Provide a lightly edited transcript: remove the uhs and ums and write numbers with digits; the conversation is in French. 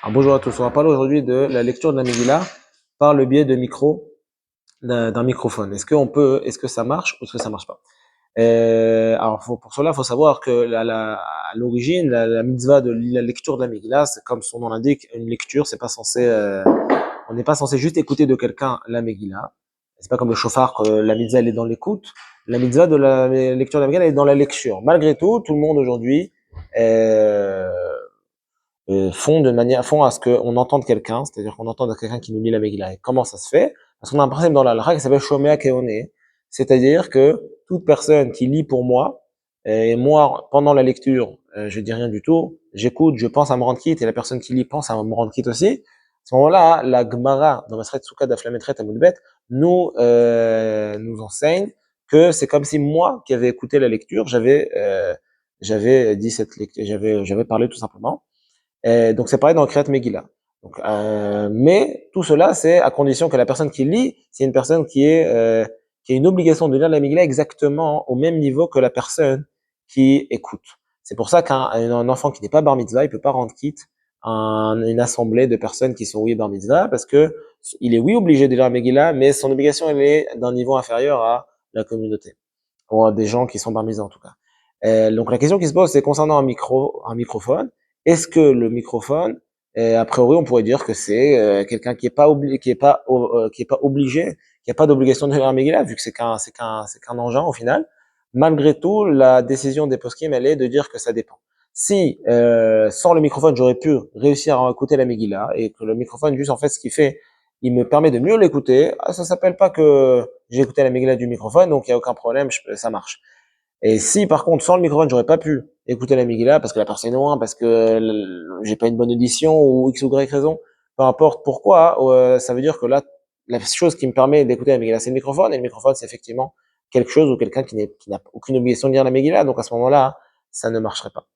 Alors, bonjour à tous, on va parler aujourd'hui de la lecture de la Megillah par le biais de d'un microphone. Est-ce que ça marche ou est-ce que ça marche pas? Pour cela, il faut savoir que à l'origine, la mitzvah de la lecture de la Megillah, c'est comme son nom l'indique, une lecture. C'est pas censé, on n'est pas censé juste écouter de quelqu'un la Megillah. C'est pas comme le shofar que la mitzvah elle est dans l'écoute. La mitzvah de la lecture de la Megillah elle est dans la lecture. Malgré tout le monde aujourd'hui euh, font à ce qu'on entende quelqu'un, c'est-à-dire qu'on entende quelqu'un qui nous lit la Megillah. Et comment ça se fait? Parce qu'on a un principe dans la halakha qui s'appelle Shomea Keone, c'est-à-dire que toute personne qui lit pour moi, et moi, pendant la lecture, je dis rien du tout, j'écoute, je pense à me rendre quitte, et la personne qui lit pense à me rendre quitte aussi. À ce moment-là, la Gemara, dans Masret Souka d'Aflametret à Moudbet, nous enseigne que c'est comme si moi, qui avais écouté la lecture, j'avais dit cette lecture, j'avais parlé tout simplement. Donc c'est pareil dans Kriyat Megillah. Mais tout cela, c'est à condition que la personne qui lit, c'est une personne qui a une obligation de lire la Megillah exactement au même niveau que la personne qui écoute. C'est pour ça qu'un enfant qui n'est pas bar mitzvah, il peut pas rendre quitte une assemblée de personnes qui sont oui bar mitzvah, parce que il est oui obligé de lire la Megillah, mais son obligation elle est d'un niveau inférieur à la communauté, ou à des gens qui sont bar mitzvah en tout cas. Donc la question qui se pose, c'est concernant un microphone. Est-ce que le microphone, a priori, on pourrait dire que c'est quelqu'un qui est pas obligé, qui a pas d'obligation de lire la Megillah, vu que c'est qu'un engin au final. Malgré tout, la décision des poskim, elle est de dire que ça dépend. Si sans le microphone, j'aurais pu réussir à écouter la Megillah et que le microphone, juste en fait, ce qu'il fait, il me permet de mieux l'écouter, ça s'appelle pas que j'ai écouté la Megillah du microphone, donc il y a aucun problème, ça marche. Et si par contre sans le microphone j'aurais pas pu écouter la Megillah parce que la personne est loin, parce que j'ai pas une bonne audition ou x ou y raison, peu importe pourquoi, ça veut dire que là la chose qui me permet d'écouter la Megillah c'est le microphone, et le microphone c'est effectivement quelque chose ou quelqu'un qui n'a aucune obligation de lire la Megillah, donc à ce moment-là ça ne marcherait pas.